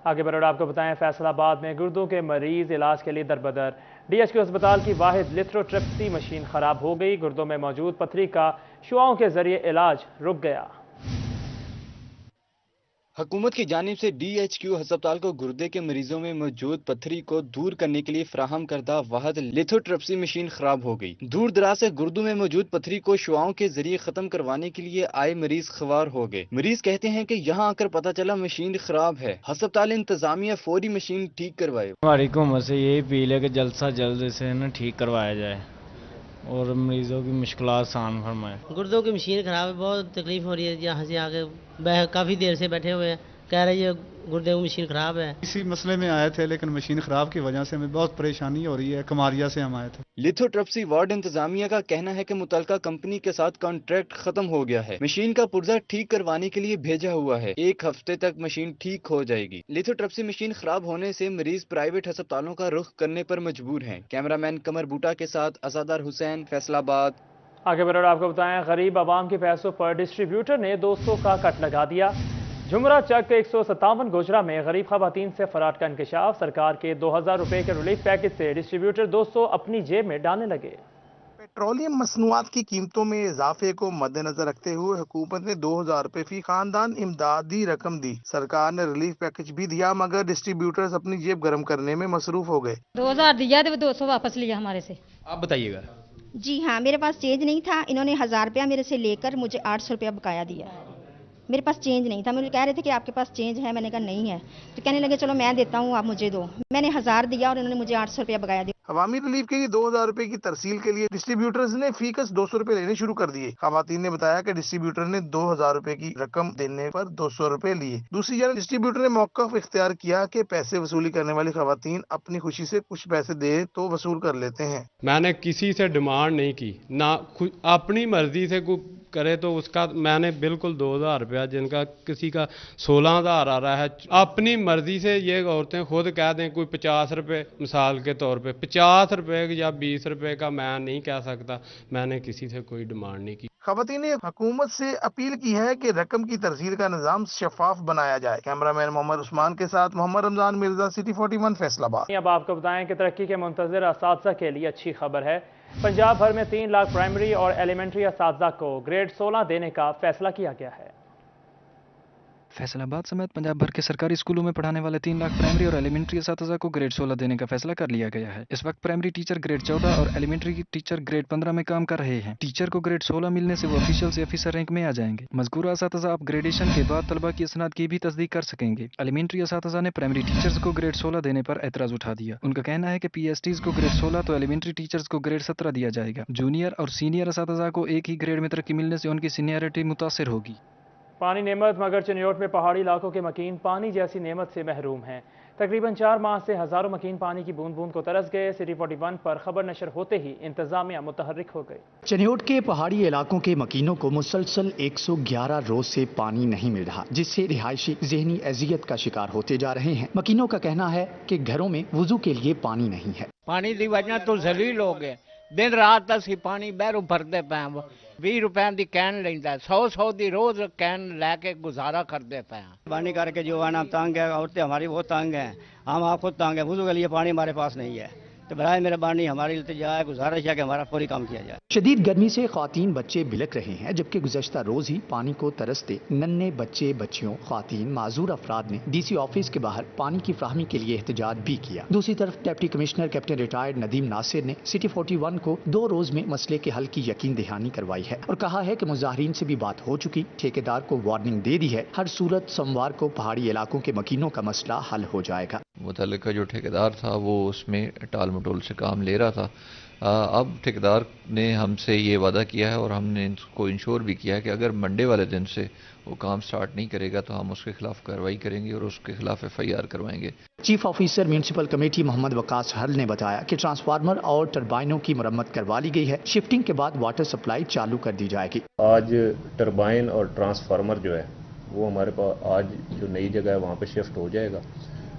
آگے بڑھ آپ کو بتائیں فیصل آباد میں گردوں کے مریض علاج کے لیے دربدر DHQ ہسپتال کی واحد لیتھروٹرپسی مشین خراب ہو گئی۔ گردوں میں موجود پتھری کا شعاعوں کے ذریعے علاج رک گیا۔ حکومت کی جانب سے DHQ ہسپتال کو گردے کے مریضوں میں موجود پتھری کو دور کرنے کے لیے فراہم کردہ واحد لیتھوٹرپسی مشین خراب ہو گئی۔ دور دراز سے گردوں میں موجود پتھری کو شعاعوں کے ذریعے ختم کروانے کے لیے آئے مریض خوار ہو گئے۔ مریض کہتے ہیں کہ یہاں آ کر پتہ چلا مشین خراب ہے۔ ہسپتال انتظامیہ فوری مشین ٹھیک کروائے۔ ہماری حکومت سے یہی اپیل ہے کہ جلد سے جلد اسے ٹھیک کروایا جائے اور مریضوں کی مشکلات آسان فرمائے۔ گردوں کی مشین خراب ہے، بہت تکلیف ہو رہی ہے، یہاں سے آگے کافی دیر سے بیٹھے ہوئے ہیں، کہہ رہے ہیں گردے کی مشین خراب ہے۔ اسی مسئلے میں آئے تھے لیکن مشین خراب کی وجہ سے ہمیں بہت پریشانی ہو رہی ہے۔ کماریا سے ہم آئے تھے۔ لیتھوٹرپسی وارڈ انتظامیہ کا کہنا ہے کہ متعلقہ کمپنی کے ساتھ کانٹریکٹ ختم ہو گیا ہے۔ مشین کا پرزہ ٹھیک کروانے کے لیے بھیجا ہوا ہے۔ 1 ہفتے تک مشین ٹھیک ہو جائے گی۔ لیتھوٹرپسی مشین خراب ہونے سے مریض پرائیویٹ ہسپتالوں کا رخ کرنے پر مجبور ہیں۔ کیمرامین قمر بوٹا کے ساتھ ازادار حسین، فیصل آباد۔ آگے بڑھ آپ کو بتائیں غریب عوام کے پیسوں پر ڈسٹریبیوٹر نے 200 کا کٹ لگا دیا۔ جمرہ چک 157 گوجرہ میں غریب خواتین سے فراڈ کا انکشاف۔ سرکار کے 2000 روپے کے ریلیف پیکج سے ڈسٹریبیوٹر 200 اپنی جیب میں ڈالنے لگے۔ پیٹرولیم مصنوعات کی قیمتوں میں اضافے کو مد نظر رکھتے ہوئے حکومت نے 2000 روپے فی خاندان امدادی رقم دی۔ سرکار نے ریلیف پیکج بھی دیا مگر ڈسٹریبیوٹرز اپنی جیب گرم کرنے میں مصروف ہو گئے۔ 2000 دیا تو 200 واپس لیا ہمارے سے۔ آپ بتائیے گا۔ جی ہاں، میرے پاس چینج نہیں تھا، انہوں نے 1000 روپیہ میرے سے لے کر مجھے 800 روپیہ بقایا دیا۔ میرے پاس چینج نہیں تھا، مجھے کہہ رہے تھے کہ آپ کے پاس چینج ہے، میں نے کہا نہیں ہے، تو کہنے لگے چلو میں دیتا ہوں، آپ مجھے دو۔ میں نے 1000 دیا اور انہوں نے مجھے 800 روپیہ بقایا دیا۔ عوامی ریلیف کے لیے 2000 روپے کی ترسیل کے لیے ڈسٹریبیوٹرز نے فی کس 200 روپے لینے شروع کر دیے۔ خواتین نے بتایا کہ ڈسٹریبیوٹر نے 2000 روپے کی رقم دینے پر 200 روپے لیے۔ دوسری جانب ڈسٹریبیوٹر نے موقف اختیار کیا کہ پیسے وصولی کرنے والی خواتین اپنی خوشی سے کچھ پیسے دے تو وصول کر لیتے ہیں۔ میں نے کسی سے ڈیمانڈ نہیں کی، نہ اپنی مرضی سے کوئی کرے تو اس کا میں نے بالکل 2000 روپیہ، جن کا کسی کا 16000 آ رہا ہے، اپنی مرضی سے یہ عورتیں خود کہہ دیں کوئی 50 روپے مثال کے طور پہ 50 روپے یا 20 روپے کا میں نہیں کہہ سکتا، میں نے کسی سے کوئی ڈیمانڈ نہیں کی۔ خواتین نے حکومت سے اپیل کی ہے کہ رقم کی ترسیل کا نظام شفاف بنایا جائے۔ کیمرامین محمد عثمان کے ساتھ محمد رمضان مرزا، سٹی 41 فیصل آباد۔ اب آپ کو بتائیں کہ ترقی کے منتظر اساتذہ کے لیے اچھی خبر ہے۔ پنجاب بھر میں 3 لاکھ پرائمری اور ایلیمنٹری اساتذہ کو گریڈ 16 دینے کا فیصلہ کیا گیا ہے۔ فیصل آباد سمیت پنجاب بھر کے سرکاری اسکولوں میں پڑھانے والے 3 لاکھ پرائمری اور ایلیمنٹری اساتذہ کو گریڈ 16 دینے کا فیصلہ کر لیا گیا ہے۔ اس وقت پرائمری ٹیچر گریڈ 14 اور ایلیمنٹری ٹیچر گریڈ 15 میں کام کر رہے ہیں۔ ٹیچر کو گریڈ 16 ملنے سے وہ آفیشل سے آفیسر رینک میں آ جائیں گے۔ مذکورہ اساتذہ اپ گریڈیشن کے بعد طلبہ کی اسناد کی بھی تصدیق کر سکیں گے۔ ایلیمنٹری اساتذہ نے پرائمری ٹیچرز کو گریڈ 16 دینے پر اعتراض اٹھا دیا۔ ان کا کہنا ہے کہ PSTs کو گریڈ 16 تو ایلیمنٹری ٹیچرز کو گریڈ 17 دیا جائے گا۔ جونیئر اور سینئر اساتذہ کو ایک ہی گریڈ میں ترقی ملنے سے ان کی سینئرٹی متاثر ہوگی۔ پانی نعمت مگر چنیوٹ میں پہاڑی علاقوں کے مکین پانی جیسی نعمت سے محروم ہیں۔ تقریباً 4 ماہ سے ہزاروں مکین پانی کی بوند بوند کو ترس گئے۔ سٹی 41 پر خبر نشر ہوتے ہی انتظامیہ متحرک ہو گئی۔ چنیوٹ کے پہاڑی علاقوں کے مکینوں کو مسلسل 111 روز سے پانی نہیں مل رہا، جس سے رہائشی ذہنی اذیت کا شکار ہوتے جا رہے ہیں۔ مکینوں کا کہنا ہے کہ گھروں میں وضو کے لیے پانی نہیں ہے۔ پانی دی وجہ تو ذلیل ہو گئے، دن رات اسی پانی بہروں بھرتے پے، 20 روپے they can لیندا، 100 the rows can لے کے گزارا کرتے پے۔ پانی کر کے جو ہے نا تنگ ہے، عورتیں ہماری بہت تنگ ہیں، ہم آپ خود تنگ ہیں، وضو کے لیے پانی ہمارے پاس نہیں ہے، تو برائے مہربانی ہماری التجا ہے، گزارش ہے کہ ہمارا فوری کام کیا جائے۔ شدید گرمی سے خواتین بچے بلک رہے ہیں، جبکہ گزشتہ روز ہی پانی کو ترستے ننھے بچے بچیوں خواتین معذور افراد نے DC آفس کے باہر پانی کی فراہمی کے لیے احتجاج بھی کیا۔ دوسری طرف deputy commissioner captain retired Nadeem Nasir نے سٹی 41 کو 2 روز میں مسئلے کے حل کی یقین دہانی کروائی ہے اور کہا ہے کہ مظاہرین سے بھی بات ہو چکی، ٹھیکیدار کو وارننگ دے دی ہے، ہر صورت سوموار کو پہاڑی علاقوں کے مکینوں کا مسئلہ حل ہو جائے گا۔ متعلقہ جو ٹھیکیدار تھا وہ اس میں ٹال مٹول سے کام لے رہا تھا۔ اب ٹھیکیدار نے ہم سے یہ وعدہ کیا ہے اور ہم نے ان کو انشور بھی کیا ہے کہ اگر منڈے والے دن سے وہ کام سٹارٹ نہیں کرے گا تو ہم اس کے خلاف کارروائی کریں گے اور اس کے خلاف FIR کروائیں گے۔ چیف آفیسر میونسپل کمیٹی محمد وقاص حل نے بتایا کہ ٹرانسفارمر اور ٹربائنوں کی مرمت کروا لی گئی ہے، شفٹنگ کے بعد واٹر سپلائی چالو کر دی جائے گی۔ آج ٹربائن اور ٹرانسفارمر جو ہے وہ ہمارے پاس آج جو نئی جگہ ہے وہاں پہ شفٹ ہو جائے گا۔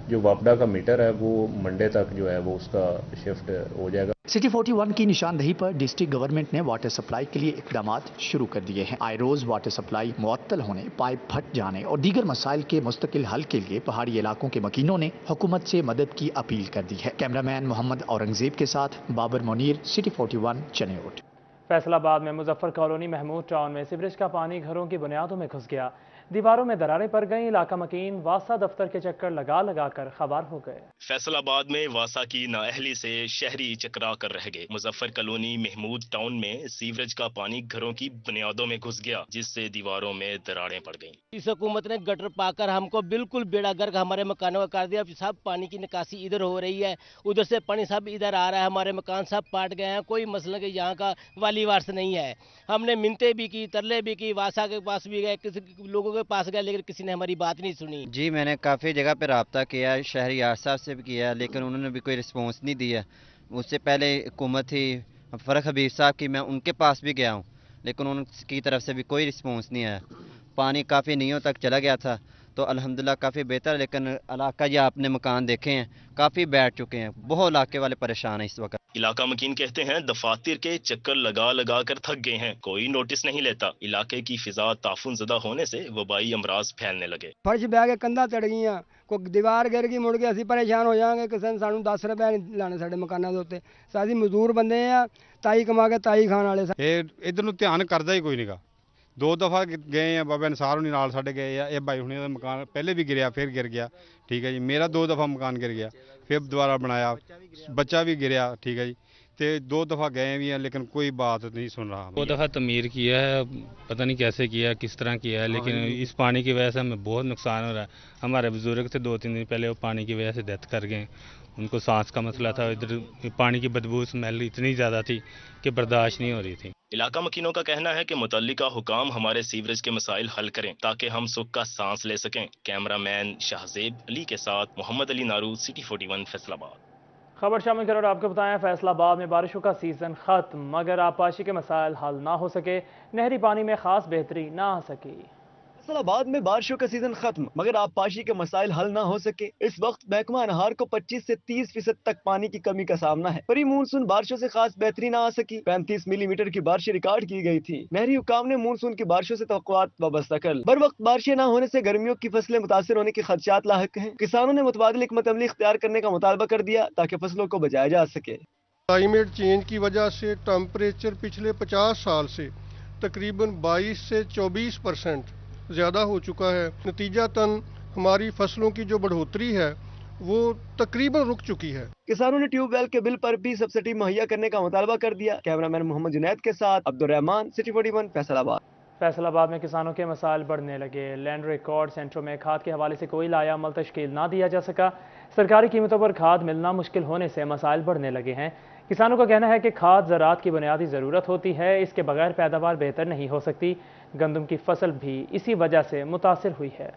جو واپڈا کا میٹر ہے وہ منڈے تک جو ہے وہ اس کا شفٹ ہو جائے گا۔ सिटी 41 की निशानदही पर डिस्ट्रिक्ट गवर्नमेंट ने वाटर सप्लाई के लिए इकदामात शुरू कर दिए हैं। आए रोज वाटर सप्लाई मुअत्तल होने, पाइप फट जाने और दीगर मसाइल के मुस्तकिल हल के लिए पहाड़ी इलाकों के मकीनों ने हुकूमत से मदद की अपील कर दी है। कैमरामैन मोहम्मद औरंगजेब के साथ बाबर मुनीर, सिटी 41 चनेट। फैसलाबाद में मुजफ्फर कॉलोनी महमूद टाउन में सीवरेज का पानी घरों की बुनियादों में घुस गया, दीवारों में दरारें पड़ गईं। इलाका मकीन वासा दफ्तर के चक्कर लगा लगा कर खबर हो गए। फैसलाबाद में वासा की नाअहली से शहरी चकरा कर रह गए। मुजफ्फर कॉलोनी महमूद टाउन में सीवरेज का पानी घरों की बुनियादों में घुस गया, जिससे दीवारों में दरारें पड़ गईं। इस हुकूमत ने गटर पाकर हमको बिल्कुल बेड़ागर्क हमारे मकानों का कर दिया। सब पानी की निकासी इधर हो रही है, उधर से पानी सब इधर आ रहा है। हमारे मकान सब पाट गए हैं। कोई मसला कि यहाँ का वाली वारस नहीं है। हमने मिन्नतें भी की, तरले भी की, वासा के पास भी गए, किसी लोगों के पास गए, लेकिन किसी ने हमारी बात नहीं सुनी। जी मैंने काफ़ी जगह पे रब्ता किया, शहरी साहब से भी किया, लेकिन उन्होंने भी कोई रिस्पॉन्स नहीं दिया। उससे पहले हुकूमत थी फ़रक हबीब साहब की, मैं उनके पास भी गया हूँ, लेकिन उनकी तरफ से भी कोई रिस्पॉन्स नहीं आया। पानी काफ़ी नीयों तक चला गया था, तो अल्हम्दुलिल्लाह काफ़ी बेहतर। लेकिन इलाका ये आपने मकान देखे हैं, काफ़ी बैठ चुके हैं। बहुत इलाके वाले परेशान हैं इस वक्त। इलाका मकीन कहते हैं दफातर के चक्कर लगा लगा कर थक गए हैं, कोई नोटिस नहीं लेता। इलाके की फिजा ताफुन ज़दा होने से वबाई अमराज फैलने लगे। फर्श बह के कंधा चढ़ गई, कोई दीवार गिर गई, मुड़ के असी परेशान हो जाएंगे। किसी ने सानू 10 रुपए नहीं लाने साडे मकानों के उत्ते। साडी मजदूर बंदे आ, ताई कमा के ताई खाण वाले। इधर ਨੂੰ ਧਿਆਨ ਕਰਦਾ ਹੀ ਕੋਈ ਨਹੀਂਗਾ। 2 ਦਫਾ ਗਏ ਆ, ਬਾਬਾ ਅਨਸਾਰ ਹੁਣੀ ਨਾਲ ਸਾਡੇ ਗਏ ਆ। ਇਹ ਭਾਈ ਹੁਣੀ ਦਾ ਮਕਾਨ ਪਹਿਲੇ ਵੀ ਗਿਰਿਆ, ਫਿਰ ਗਿਰ ਗਿਆ। ਠੀਕ ਹੈ ਜੀ, ਮੇਰਾ 2 ਦਫਾ ਮਕਾਨ ਗਿਰ ਗਿਆ, ਫਿਰ ਦੁਬਾਰਾ ਬਣਾਇਆ, ਬੱਚਾ ਵੀ ਗਿਰਿਆ। ठीक है जी, तो 2 दफ़ा गए भी हैं, लेकिन कोई बात नहीं सुन रहा। 2 दफ़ा तमीर किया है, पता नहीं कैसे किया है, किस तरह किया है, लेकिन इस पानी की वजह से हमें बहुत नुकसान हो रहा है। हमारे बुजुर्ग थे 2-3 दिन पहले, वो पानी की वजह से डेथ कर गए। उनको सांस का मसला था। इधर पानी की बदबू स्मेल इतनी ज़्यादा थी कि बर्दाश्त नहीं हो रही थी। इलाका मकीनों का कहना है कि मुतल्लिका हुकाम हमारे सीवरेज के मसाइल हल करें ताकि हम सुख का सांस ले सकें। कैमरामैन शाहजेब अली के साथ मोहम्मद अली नारू, सिटी 41 फैसलाबाद। खबर शामिल कर और आपको बताएं, फैसलाबाद में बारिशों का सीजन खत्म, मगर आबपाशी के मसाइल हल ना हो सके। नहरी पानी में खास बेहतरी ना आ सकी। फैसलाबाद में बारिशों का सीजन खत्म, मगर आबपाशी के मसाइल हल ना हो सके। इस वक्त महकमा अनहार को 25 से 30% तक पानी की कमी का सामना है। प्री मानसून बारिशों से खास बेहतरी ना आ सकी। 35 मिलीमीटर की बारिशें रिकॉर्ड की गई थी। नहरी हुकाम ने मानसून की बारिशों से तवक्कुआत वाबस्ता कर बर वक्त बारिशें ना होने से गर्मियों की फसलें मुतासर होने के खदशात लाहक हैं। किसानों ने मुतबादिल हिकमत अमली इख्तियार करने का मुतालबा कर दिया ताकि फसलों को बचाया जा सके। क्लाइमेट चेंज की वजह से टेम्परेचर पिछले 50 साल से तकरीबन 22 से 24% ज़्यादा हो चुका है। नतीजातन हमारी फसलों की जो बढ़ोतरी है वो तकरीबन रुक चुकी है। किसानों ने ट्यूबवेल के बिल पर भी सब्सिडी मुहैया करने का मुतालबा कर दिया। कैमरामैन मोहम्मद जुनैद के साथ अब्दुर्रहमान, सिटी 41 फैसलाबाद। फैसलाबाद में किसानों के मसाइल बढ़ने लगे। लैंड रिकॉर्ड सेंटरों में खाद के हवाले से कोई लाया अमल तश्कील ना दिया जा सका। सरकारी कीमतों पर खाद मिलना मुश्किल होने से मसाइल बढ़ने लगे हैं। किसानों का कहना है कि खाद ज़राअत की बुनियादी ज़रूरत होती है, इसके बगैर पैदावार बेहतर नहीं हो सकती। गंदम की फसल भी इसी वजह से मुतासिर हुई है।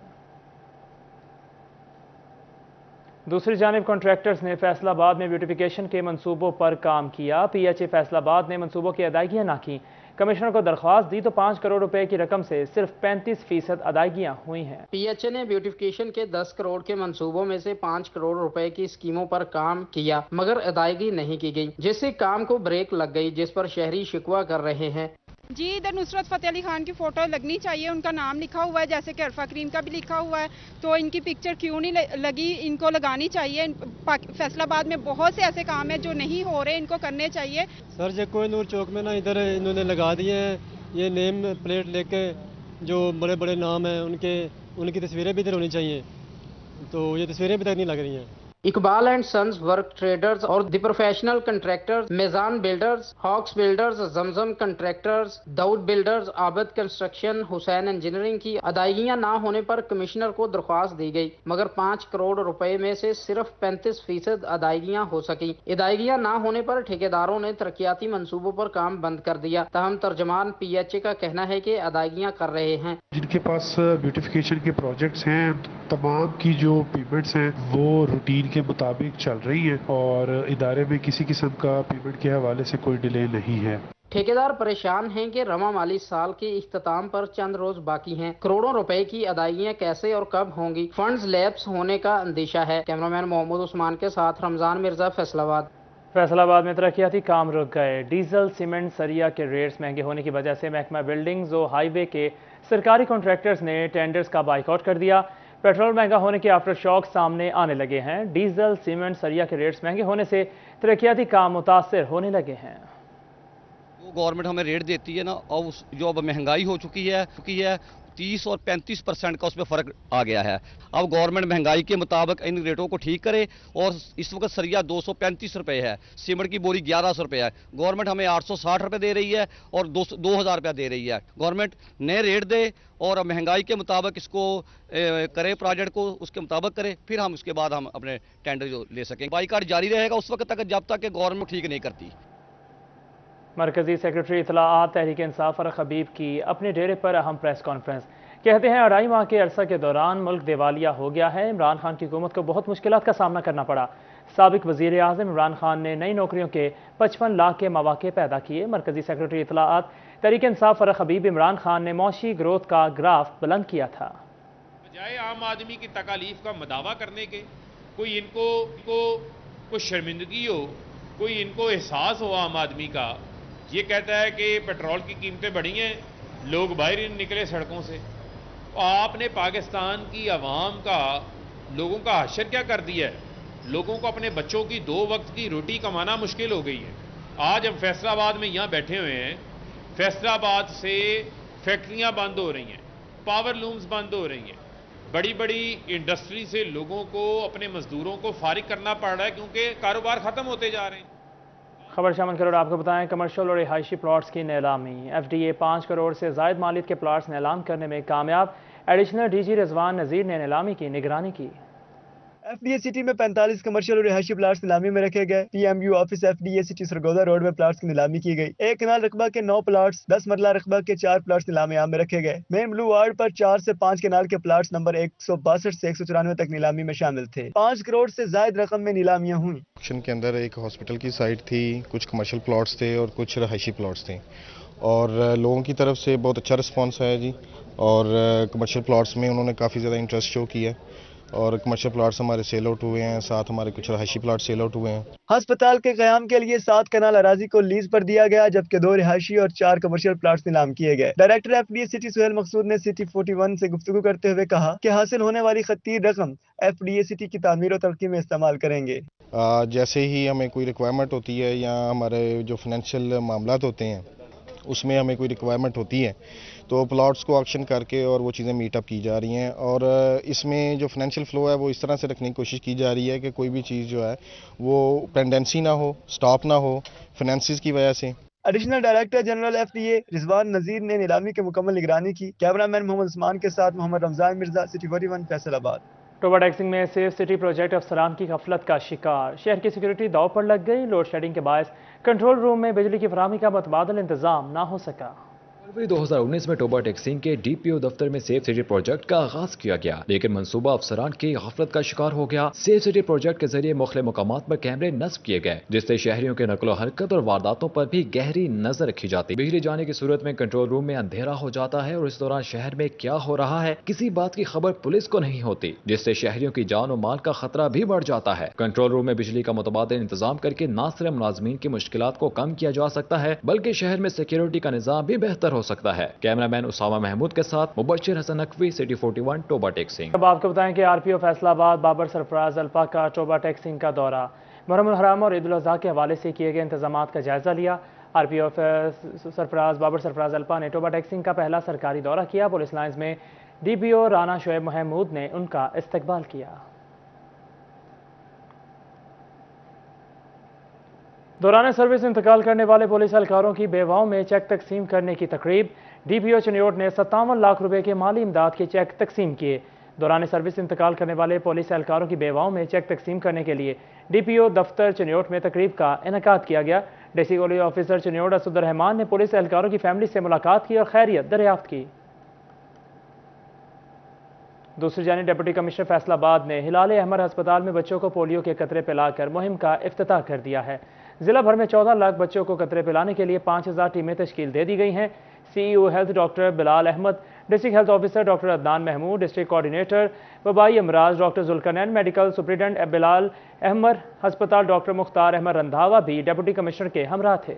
दूसरी जानिब कॉन्ट्रैक्टर्स ने फैसलाबाद में ब्यूटिफिकेशन के मंसूबों पर काम किया। PHA फैसलाबाद ने मंसूबों की अदायगियाँ ना की। कमिश्नर को दरख्वास्त दी तो 5 करोड़ रुपए की रकम से सिर्फ 35% अदायगियाँ हुई हैं। PHA ने ब्यूटिफिकेशन के 10 करोड़ के मंसूबों में से 5 करोड़ रुपए की स्कीमों पर काम किया, मगर अदायगी नहीं की गई, जिससे काम को ब्रेक लग गई, जिस पर शहरी शिकवा कर रहे हैं। जी, इधर नुसरत फतेह अली खान की फ़ोटो लगनी चाहिए, उनका नाम लिखा हुआ है, जैसे कि अरफा करीम का भी लिखा हुआ है, तो इनकी पिक्चर क्यों नहीं लगी? इनको लगानी चाहिए। फैसलाबाद में बहुत से ऐसे काम हैं जो नहीं हो रहे, इनको करने चाहिए। सर जकोई नूर चौक में ना इधर इन्होंने लगा दिए हैं ये नेम प्लेट लेके, जो बड़े बड़े नाम हैं उनकी तस्वीरें भी इधर होनी चाहिए, तो ये तस्वीरें भी तक नहीं लग रही हैं। Iqbal and sons work traders और the professional contractors, Mezan builders, hawks builders, Zamzam contractors, Daud builders, Abad construction, Hussain engineering की अदायगियां ना होने पर कमिश्नर को दरख्वास्त दी गई, मगर 5 करोड़ रुपए में से सिर्फ 35% अदायगियां हो सकी। अदायगियां ना होने पर ठेकेदारों ने तरक्याती मंसूबों पर काम बंद कर दिया। तहम तर्जमान PHA का कहना है कि अदायगियां कर रहे हैं। जिनके पास ब्यूटिफिकेशन के प्रोजेक्ट्स हैं, तमाम की जो पेमेंट्स हैं वो रूटीन के मुताबिक चल रही है और इदारे में किसी किस्म का पेमेंट के हवाले से कोई डिले नहीं है। ठेकेदार परेशान हैं कि रवा माली साल के इख्तिताम पर चंद रोज बाकी हैं। करोड़ों रुपए की अदायगियां कैसे और कब होंगी? फंड्स लैप्स होने का अंदेशा है। कैमरामैन मोहम्मद उस्मान के साथ रमजान मिर्जा, फैसलाबाद। फैसला आबाद में तरक्याती काम रुक गए। डीजल, सीमेंट, सरिया के रेट्स महंगे होने की वजह से महकमा बिल्डिंग्स और हाईवे के सरकारी कॉन्ट्रैक्टर्स ने टेंडर्स का बाइकआउट कर दिया। पेट्रोल महंगा होने के आफ्टर शॉक सामने आने लगे हैं। डीजल, सीमेंट, सरिया के रेट्स महंगे होने से तरक्याती काम मुतासर होने लगे हैं। जो गवर्नमेंट हमें रेट देती है ना, और जो अब महंगाई हो चुकी है 30 और 35% का उसमें फ़र्क आ गया है। अब गवर्नमेंट महंगाई के मुताबिक इन रेटों को ठीक करे। और इस वक्त सरिया 235 रुपये है, सीमेंट की बोरी 1100 रुपये है। गवर्नमेंट हमें 860 रुपये दे रही है और 2000 रुपया दे रही है। गवर्नमेंट नए रेट दे और महंगाई के मुताबिक इसको करे, प्रोजेक्ट को उसके मुताबिक करे, फिर हम उसके बाद हम अपने टेंडर जो ले सकेंगे। बाइकाट जारी रहेगा उस वक्त तक जब तक कि गवर्नमेंट ठीक नहीं करती। मरकजी सेक्रेटरी इत्तलाआत तहरीक इंसाफ फरख हबीब की अपने डेरे पर अहम प्रेस कॉन्फ्रेंस। कहते हैं 2.5 माह के अरसा के दौरान मुल्क दिवालिया हो गया है। इमरान खान की हुकूमत को बहुत मुश्किलात का सामना करना पड़ा। साबिक वज़ीर आज़म इमरान खान ने नई नौकरियों के 55 लाख के मौके पैदा किए। मरकजी सेक्रेटरी इत्तलाआत तहरीक इंसाफ फरख हबीब इमरान खान ने मौशी ग्रोथ का ग्राफ बुलंद किया था। बजाय आम आदमी की तकालीफ का मदावा करने के, कोई इनको शर्मिंदगी हो, कोई इनको एहसास हो आम आदमी का, ये कहता है कि पेट्रोल की कीमतें बढ़ी हैं, लोग बाहर ही निकले सड़कों से। आपने पाकिस्तान की आवाम का, लोगों का हशर क्या कर दिया है। लोगों को अपने बच्चों की 2 वक्त की रोटी कमाना मुश्किल हो गई है। आज हम फैसलाबाद में यहाँ बैठे हुए हैं। फैसलाबाद से फैक्ट्रियाँ बंद हो रही हैं, पावर लूम्स बंद हो रही हैं, बड़ी बड़ी इंडस्ट्री से लोगों को, अपने मजदूरों को फारिग करना पड़ रहा है क्योंकि कारोबार ख़त्म होते जा रहे हैं। खबर शामिल करोड़ आपको बताएं, कमर्शियल और रिहायशी प्लॉट्स की नीलामी। FDA 5 करोड़ से ज़ायद मालियत के प्लॉट्स नीलाम करने में कामयाब। एडिशनल DG रिजवान नज़ीर ने नीलामी की निगरानी की। FDA सिटी में 45 कमर्शियल और रिहायशी प्लाट्स नीलामी में रखे गए। PMU office FDA city Sargodha road में प्लाट्स की नीलामी की गई। 1 कनाल रकबा के 9 प्लाट्स, 10 मरला रकबा के 4 प्लाट्स नीलामी आम में रखे गए। मेन ब्लू वार्ड पर 4 से 5 कनाल के प्लाट्स नंबर 162 से 194 तक नीलामी में शामिल थे। 5 करोड़ से जायद रकम में नीलामियां हुई। ऑक्शन के अंदर एक हॉस्पिटल की साइट थी, कुछ कमर्शियल प्लॉट्स थे और कुछ रिहायशी प्लॉट्स थे, और लोगों की तरफ से बहुत अच्छा रिस्पांस आया जी। और कमर्शियल प्लॉट्स में उन्होंने काफ़ी ज़्यादा इंटरेस्ट शो किया और कमर्शियल प्लॉट्स हमारे सेल आउट हुए हैं, साथ हमारे कुछ रिहायशी प्लॉट सेल आउट हुए हैं। अस्पताल के क़याम के लिए 7 कनाल अराजी को लीज पर दिया गया, जबकि 2 रिहायशी और 4 कमर्शियल प्लॉट्स नीलाम किए गए। डायरेक्टर FDA सिटी सुहेल मकसूद ने सिटी 41 से गुफ्तगू करते हुए कहा कि हासिल होने वाली खतीर रकम FDA सिटी की तामीर और तरक्की में इस्तेमाल करेंगे। जैसे ही हमें कोई रिक्वायरमेंट होती है या हमारे जो फाइनेंशियल मामलात होते हैं उसमें हमें कोई रिक्वायरमेंट होती है तो प्लॉट्स को ऑक्शन करके और वो चीज़ें मीटअप की जा रही हैं। और इसमें जो फाइनेंशियल फ़्लो है वो इस तरह से रखने की कोशिश की जा रही है कि कोई भी चीज़ जो है वो पेंडेंसी ना हो, स्टॉप ना हो फाइनेंसिस की वजह से। Additional director general FDA Rizwan Nazir ने नीलामी की मुकम्मल निगरानी की। कैमरामैन मोहम्मद उस्मान के साथ मोहम्मद रमजान मिर्जा, सिटी 41 फैसलाबाद। टोबा टैक्सिंग में सेफ सिटी प्रोजेक्ट अफसरान की गफलत का शिकार। शहर की सिक्योरिटी दांव पर लग गई। लोड शेडिंग के बायस कंट्रोल रूम में बिजली की फराहमी का मुतबादल इंतजाम ना हो सका। फरवरी 2019 में टोबा टैक्सिंग के DPO दफ्तर में सेफ सिटी प्रोजेक्ट का आगाज किया गया, लेकिन मंसूबा अफसरान की गफलत का शिकार हो गया। सेफ सिटी प्रोजेक्ट के जरिए मुख्तलिफ मकामात पर कैमरे नस्ब किए गए, जिससे शहरियों के नकलो हरकत और वारदातों पर भी गहरी नजर रखी जाती। बिजली जाने की सूरत में कंट्रोल रूम में अंधेरा हो जाता है और इस दौरान शहर में क्या हो रहा है किसी बात की खबर पुलिस को नहीं होती, जिससे शहरियों की जान और माल का खतरा भी बढ़ जाता है। कंट्रोल रूम में बिजली का मुतबादिल इंतजाम करके न सिर्फ मुलाजमीन की मुश्किलात को कम किया जा सकता है बल्कि शहर में सिक्योरिटी का निजाम भी बेहतर हो सकता है। कैमरामैन उसामा महमूद के साथ Mubashshir Hasan Naqvi, city 41 Toba taxing. अब आपको बताएं कि RPO फैसलाबाद बाबर सरफराज अल्पा का टोबा टैक्सिंग का दौरा। मुहर्रम उल हराम और ईद उल अज़हा के हवाले से किए गए इंतजामात का जायजा लिया। RPO सरफराज बाबर सरफराज अल्पा ने टोबा टैक्सिंग का पहला सरकारी दौरा किया। पुलिस लाइन्स में DPO राना शोएब महमूद ने उनका इस्तकबाल किया। दौरान सर्विस इंतकाल करने वाले पुलिस एहलकारों की बेवाओं में चेक तकसीम करने की तकरीब। DPO चनियोट ने 57 लाख रुपए के माली इमदाद के चेक तकसीम किए। दौरान सर्विस इंतकाल करने वाले पुलिस एहलकारों की बेवाओं में चेक तकसीम करने के लिए DPO दफ्तर चनियोट में तकरीब का इनेकाद किया गया। डेसिकोली ऑफिसर चनियोट असुद्दुर्रहमान ने पुलिस एहलकारों की फैमिली से मुलाकात की और खैरियत दरियाफ्त की। दूसरी जानिब डिप्टी कमिश्नर फैसलाबाद ने हिलाल अहमर अस्पताल में बच्चों को पोलियो के कतरे पिलाकर मुहिम का इफ्तिताह कर दिया है। जिला भर में 14 लाख बच्चों को कतरे पिलाने के लिए 5000 टीमें तश्कील दे दी गई हैं। CEO health doctor Bilal Ahmad district health officer doctor Adnan Mahmood, district coordinator वबाई अमराज doctor Zulqarnain, medical superintendent Bilal Ahmad हस्पताल डॉक्टर मुख्तार अहमद रंधावा भी डिप्टी कमिश्नर के हमरा थे।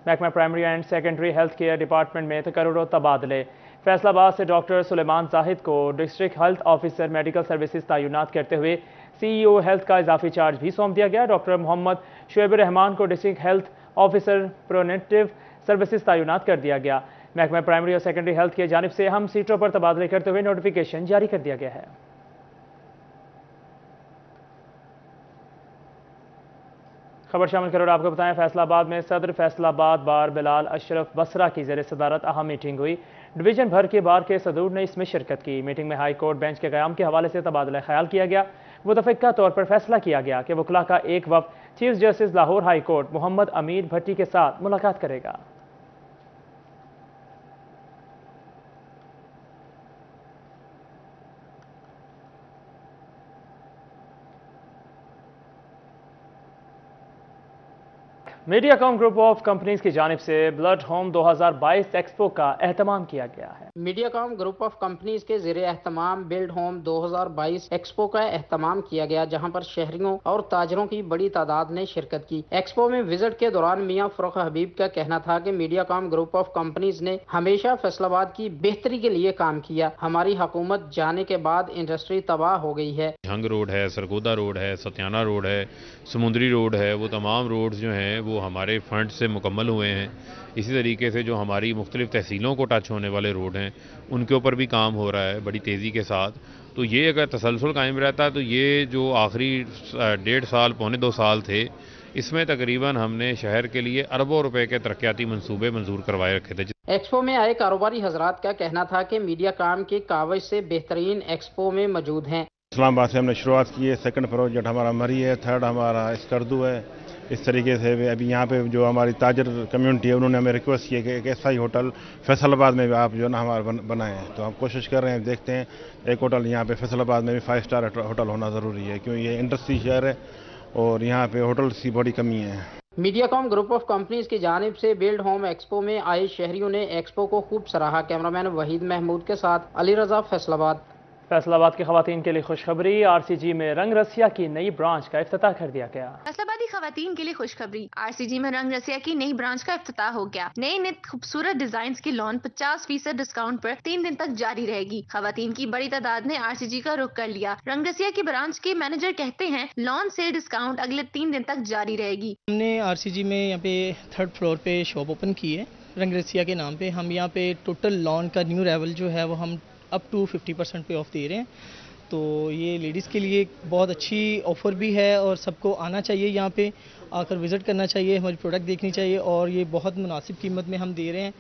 महकमा primary and secondary health care department में तकर्रुर तबादले। फैसलाबाद से डॉक्टर सुलेमान जाहिद को district health officer medical services तैनात करते हुए CEO हेल्थ का इजाफी चार्ज भी सौंप दिया गया। डॉक्टर मोहम्मद शुएब रहमान को डिस्ट्रिक्ट हेल्थ ऑफिसर प्रोनेटिव सर्विसेज तैनात कर दिया गया। महकमा प्राइमरी और सेकेंडरी हेल्थ की जानिब से अहम सीटों पर तबादले करते हुए नोटिफिकेशन जारी कर दिया गया है। खबर शामिल करोड़ आपको बताएं, फैसलाबाद में सदर फैसलाबाद बार बिलाल अशरफ बसरा की ज़ेर सदारत अहम मीटिंग हुई। डिवीजन भर के बार के सदूर ने इसमें शिरकत की। मीटिंग में हाई कोर्ट बेंच के क़याम के हवाले से तबादला ख्याल किया गया। मुतफ़िक़ा तौर पर फैसला किया गया कि वकला का एक वफ़द chief justice Lahore high court Mohammad Amir Bhatti के साथ मुलाकात करेगा। मीडियाकॉम ग्रुप ऑफ कंपनीज की जानिब से ब्लड होम 2022 एक्सपो का एहतमाम किया गया है। मीडियाकॉम ग्रुप ऑफ कंपनीज के ज़ेरे एहतमाम बिल्ड होम 2022 एक्सपो का एहतमाम किया गया, जहां पर शहरियों और ताजरों की बड़ी तादाद ने शिरकत की। एक्सपो में विजिट के दौरान मियां फरुख हबीब का कहना था कि मीडियाकॉम ग्रुप ऑफ कंपनीज ने हमेशा फैसलाबाद की बेहतरी के लिए काम किया। हमारी हुकूमत जाने के बाद इंडस्ट्री तबाह हो गई है। झंग रोड है, सरगोदा रोड है, सत्याना रोड है, समुद्री रोड है, वो तमाम रोड जो हैं वो हमारे फंड से मुकम्मल हुए हैं। इसी तरीके से जो हमारी मुख्तलिफ तहसीलों को टच होने वाले रोड हैं उनके ऊपर भी काम हो रहा है बड़ी तेज़ी के साथ। तो ये अगर तसलसल कायम रहता है तो ये जो आखिरी 1.5 साल पौने 2 साल थे, इसमें तकरीबन हमने शहर के लिए अरबों रुपए के तरक्याती मंसूबे मंजूर करवाए रखे थे। एक्सपो में आए कारोबारी हजरात का कहना था कि मीडिया काम के कावज से बेहतरीन एक्सपो में मौजूद हैं। इस्लामाबाद से हमने शुरुआत की है, सेकंड प्रोजेक्ट हमारा मरी है, थर्ड हमारा स्कर्दू है। इस तरीके से अभी यहाँ पे जो हमारी ताजर कम्युनिटी है उन्होंने हमें रिक्वेस्ट किया कि एक ऐसा ही होटल फैसलाबाद में भी आप जो है ना हमारा बनाएं। तो हम कोशिश कर रहे हैं, देखते हैं एक होटल यहाँ पे फैसलाबाद में भी 5 स्टार होटल होना ज़रूरी है, क्योंकि ये इंडस्ट्री शहर है और यहाँ पे होटल्स की बड़ी कमी है। मीडियाकॉम ग्रुप ऑफ कंपनीज की जानिब से बिल्ड होम एक्सपो में आए शहरियों ने एक्सपो को खूब सराहा। कैमरामैन वहीद महमूद के साथ अली रजा, फैसलाबाद। फैसलाबाद की खवातीन के लिए खुशखबरी, RCG में रंग रसिया की नई ब्रांच का इफ्तिताह कर दिया गया। फैसलाबादी खवातीन के लिए खुशखबरी, RCG में रंग रसिया की नई ब्रांच का इफ्तिताह हो गया। नए नित खूबसूरत डिजाइन की लॉन 50% डिस्काउंट पर 3 दिन तक जारी रहेगी। खवातीन की बड़ी तादाद ने RCG का रुख कर लिया। रंग रसिया की ब्रांच के मैनेजर कहते हैं लॉन से डिस्काउंट अगले 3 दिन तक जारी रहेगी। हमने RCG में यहाँ पे 3rd फ्लोर पे शॉप ओपन की है रंग रसिया के नाम पे। हम यहाँ पे टोटल लॉन का न्यू रेवल जो है वो हम अप टू 50% पे ऑफ दे रहे हैं। तो ये लेडीज़ के लिए बहुत अच्छी ऑफ़र भी है और सबको आना चाहिए, यहाँ पे आकर विज़िट करना चाहिए, हमारी प्रोडक्ट देखनी चाहिए। और ये बहुत मुनासिब कीमत में हम दे रहे हैं।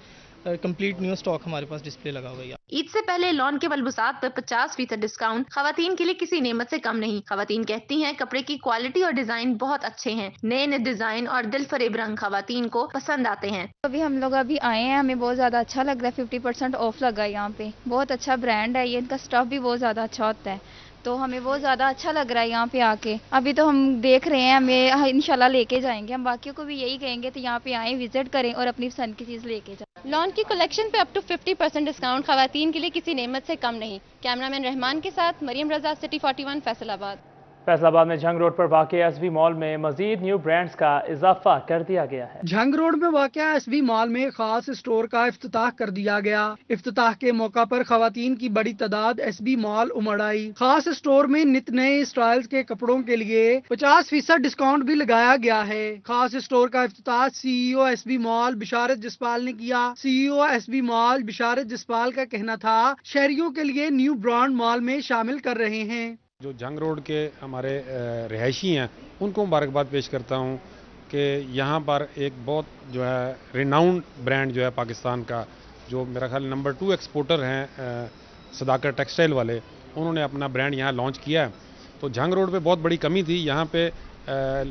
कंप्लीट न्यू स्टॉक हमारे पास डिस्प्ले लगा हुआ है। ईद से पहले लॉन के बलबुसात पर 50% डिस्काउंट खवातीन के लिए किसी नेमत से कम नहीं। खवातीन कहती हैं कपड़े की क्वालिटी और डिजाइन बहुत अच्छे हैं। नए नए डिजाइन और दिल फरेब रंग खवातीन को पसंद आते हैं। अभी हम लोग आए हैं, हमें बहुत ज्यादा अच्छा लग रहा है। 50% ऑफ लगा है यहाँ पे। बहुत अच्छा ब्रांड है ये, इनका स्टफ भी बहुत ज्यादा अच्छा होता है, तो हमें बहुत ज़्यादा अच्छा लग रहा है यहाँ पे आके। अभी तो हम देख रहे हैं, हमें इंशाल्लाह लेके जाएंगे। हम बाकियों को भी यही कहेंगे तो यहाँ पे आएँ, विजिट करें और अपनी पसंद की चीज़ लेके जाएं। लॉन की कलेक्शन पे अप टू 50% डिस्काउंट खवातीन के लिए किसी नेमत से कम नहीं। कैमरामैन रहमान के साथ मरियम रजा, सिटी 41, फैसलाबाद। फैसलाबाद में झंग रोड पर वाक़ SB मॉल में मजीद न्यू ब्रांड्स का इजाफा कर दिया गया है। झंग रोड में वाक़ SB मॉल में खास स्टोर का इफ्तिताह कर दिया गया। इफ्तिताह के मौका पर खवातीन की बड़ी तादाद SB मॉल उमड़ आई। खास स्टोर में नित नए स्टाइल्स के कपड़ों के लिए 50% डिस्काउंट भी लगाया गया है। खास स्टोर का इफ्तिताह CEO SB मॉल बिशारत जसपाल ने किया। CEO SB मॉल बिशारत जसपाल का कहना था शहरियों के लिए न्यू ब्रांड मॉल में शामिल कर रहे हैं। जो जंग रोड के हमारे रिहायशी हैं उनको मुबारकबाद पेश करता हूं कि यहाँ पर एक बहुत जो है रिनाउंड ब्रांड जो है पाकिस्तान का, जो मेरा ख्याल नंबर 2 एक्सपोर्टर हैं सदाकत टेक्सटाइल वाले, उन्होंने अपना ब्रांड यहाँ लॉन्च किया है। तो जंग रोड पे बहुत बड़ी कमी थी, यहाँ पे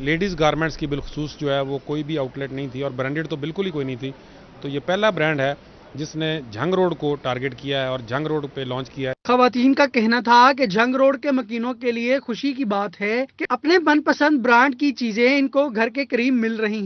लेडीज़ गारमेंट्स की बिलखसूस जो है वो कोई भी आउटलेट नहीं थी और ब्रांडेड तो बिल्कुल ही कोई नहीं थी। तो ये पहला ब्रांड है जिसने झंग रोड को टारगेट किया है और झंग रोड पे लॉन्च किया है। खवातीन का कहना था कि झंग रोड के मकीनों के लिए खुशी की बात है कि अपने मनपसंद ब्रांड की चीजें इनको घर के करीब मिल रही हैं।